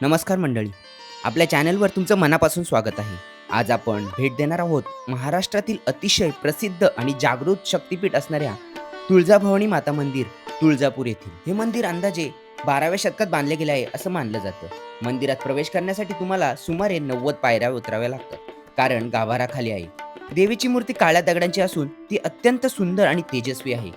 नमस्कार मंडळी, आपल्या चॅनलवर तुमचं मनापासून स्वागत आहे. आज आपण भेट देणार आहोत महाराष्ट्रातील अतिशय प्रसिद्ध आणि जागृत शक्तिपीठ असणाऱ्या तुळजाभवानी माता मंदिर तुळजापूर येथील. हे मंदिर अंदाजे 12व्या शतकात बांधले गेले आहे असं मानलं जातं. मंदिरात प्रवेश करण्यासाठी तुम्हाला सुमारे 90 पायऱ्या उतराव्या लागतात, कारण गाभाराखाली आहे. देवीची मूर्ती काळ्या दगडांची असून ती अत्यंत सुंदर आणि तेजस्वी आहे.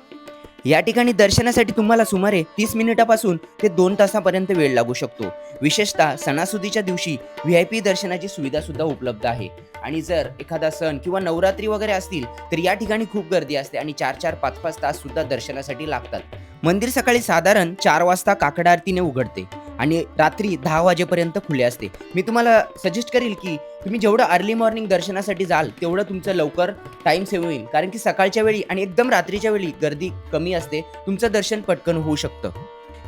या ठिकाणी दर्शनासाठी तुम्हाला सुमारे 30 मिनिटापासून ते 2 तासापर्यंत वेळ लागू शकतो. विशेषतः सणासुदीच्या दिवशी VIP दर्शनाची सुविधा सुद्धा उपलब्ध आहे. आणि जर एखादा सण किंवा नवरात्री वगैरे असतील तर या ठिकाणी खूप गर्दी असते आणि 4-4, 5-5 तास सुद्धा दर्शनासाठी लागतात. मंदिर सकाळी साधारण 4 वाजता काकड आरतीने उघडते आणि रात्री 10 वाजेपर्यंत खुले असते. मी तुम्हाला सजेस्ट करेल की तुम्ही जेवढं अर्ली मॉर्निंग दर्शनासाठी जाल तेवढं तुमचं लवकर टाइम सेव्ह होईल, कारण की सकाळच्या वेळी आणि एकदम रात्रीच्या वेळी गर्दी कमी असते, तुमचं दर्शन पटकन होऊ शकतं.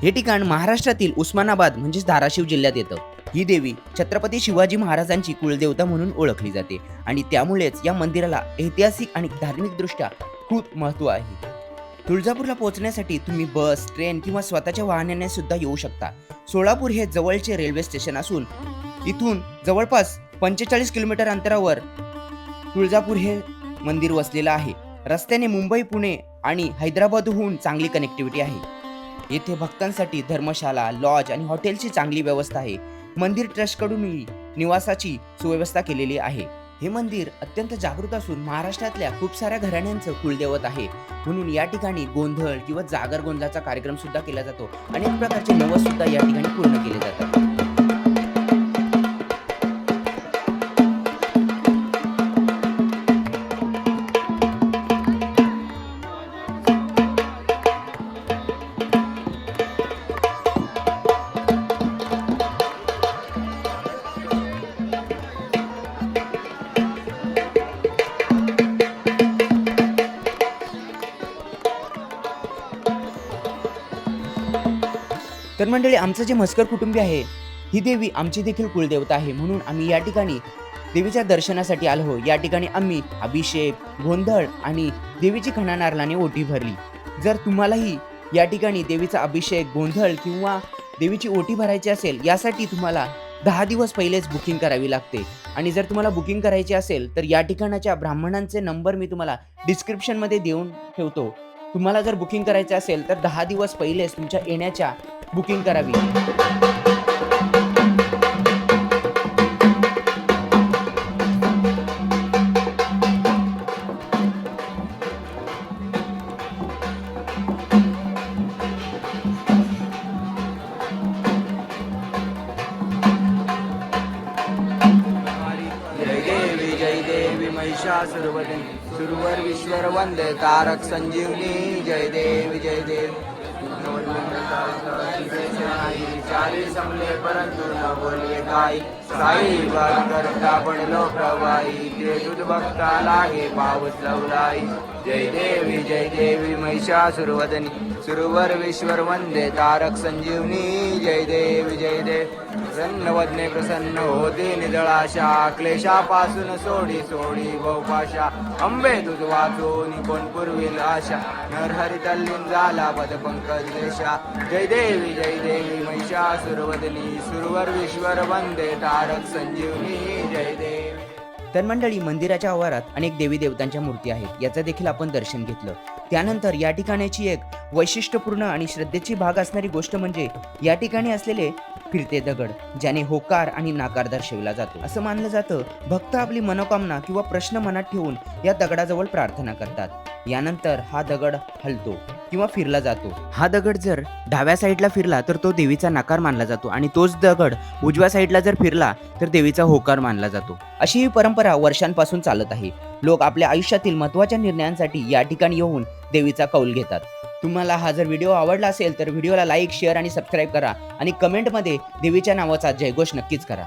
हे ठिकाण महाराष्ट्रातील उस्मानाबाद म्हणजेच धाराशिव जिल्ह्यात येतं. ही देवी छत्रपती शिवाजी महाराजांची कुलदेवता म्हणून ओळखली जाते आणि त्यामुळेच या मंदिराला ऐतिहासिक आणि धार्मिकदृष्ट्या खूप महत्त्व आहे. तुळजापूरला पोहोचण्यासाठी तुम्ही बस, ट्रेन किंवा स्वतःच्या वाहनाने सुद्धा येऊ शकता. सोलापूर हे जवळचे रेल्वे स्टेशन असून इथून जवळपास 45 किलोमीटर अंतरावर तुळजापूर हे मंदिर वसलेलं आहे. रस्त्याने मुंबई, पुणे आणि हैदराबादहून चांगली कनेक्टिव्हिटी आहे. येथे भक्तांसाठी धर्मशाला, लॉज आणि हॉटेलची चांगली व्यवस्था आहे. मंदिर ट्रस्टकडूनही निवासाची सुव्यवस्था केलेली आहे. हे मंदिर अत्यंत जागृत असून महाराष्ट्रातल्या खूप साऱ्या घराण्यांचं कुलदैवत आहे. म्हणून या ठिकाणी गोंधळ किंवा जागर गोंधळाचा कार्यक्रम सुद्धा केला जातो. अनेक प्रकारचे नवस सुद्धा या ठिकाणी पूर्ण केले जातात. तर मंडळी, आमचं जे मस्कर कुटुंबीय आहे, ही देवी आमची देखील कुलदेवता आहे. म्हणून आम्ही या ठिकाणी देवीच्या दर्शनासाठी आलो. या ठिकाणी आम्ही अभिषेक, गोंधळ आणि देवीची खणा नारळाने ओटी भरली. जर तुम्हालाही या ठिकाणी देवीचा अभिषेक, गोंधळ किंवा देवीची ओटी भरायची असेल, यासाठी तुम्हाला 10 दिवस पहिलेच बुकिंग करावी लागते. आणि जर तुम्हाला बुकिंग करायची असेल तर या ठिकाणाच्या ब्राह्मणांचे नंबर मी तुम्हाला डिस्क्रिप्शनमध्ये देऊन ठेवतो. तुम्हाला जर बुकिंग करायचं असेल तर 10 दिवस पहिलेच तुमच्या येण्याच्या बुकिंग करावी. जय देवी महिषासुरवदिनी सुरवर विश्वर वंदे तारक संजीवनी. जय देवी चारी समले परंतु न बोलले काही. साई बात करता पडलो प्रवाही ते दूध भक्ता लागे पाऊस लवलाई. जय देवी महिषासुरवदनी सुरवर विश्वर वंदे तारक संजीवनी. जय देवी प्रसन्न वदने प्रसन्न होते निदळाशा. क्लेशापासून सोडी बहुपाशा. अंबे तुझ वाचून कोण पुरविल आशा. नरहरी तल्लीन झाला पद पंकज देशा. जय देवी महिषासुरवदनी सुरवर विश्वर वंदे तारक संजीवनी. जय देवी. तर मंडळी, मंदिराच्या आवारात अनेक देवी देवतांच्या मूर्ती आहेत, याचं देखील आपण दर्शन घेतलं. त्यानंतर या ठिकाणाची एक वैशिष्ट्यपूर्ण आणि श्रद्धेची भाग असणारी गोष्ट म्हणजे या ठिकाणी असलेले फिरते दगड, ज्याने होकार आणि नाकार दर्शविला जातो. असं मानलं जातं, भक्त आपली मनोकामना किंवा प्रश्न मनात ठेवून या दगडाजवळ प्रार्थना करतात. यानंतर हा दगड हलतो किंवा फिरला जातो. हा दगड जर डाव्या साईडला फिरला तर तो देवीचा नकार मानला जातो आणि तोच दगड उजव्या साईडला जर फिरला तर देवीचा होकार मानला जातो. अशी ही परंपरा वर्षांपासून चालत आहे. लोक आपल्या आयुष्यातील महत्त्वाच्या निर्णयांसाठी या ठिकाणी येऊन देवीचा कौल घेतात. तुम्हाला हा जर व्हिडिओ आवडला असेल तर व्हिडिओला लाईक, शेअर आणि सबस्क्राईब करा आणि कमेंटमध्ये देवीच्या नावाचा जयघोष नक्कीच करा.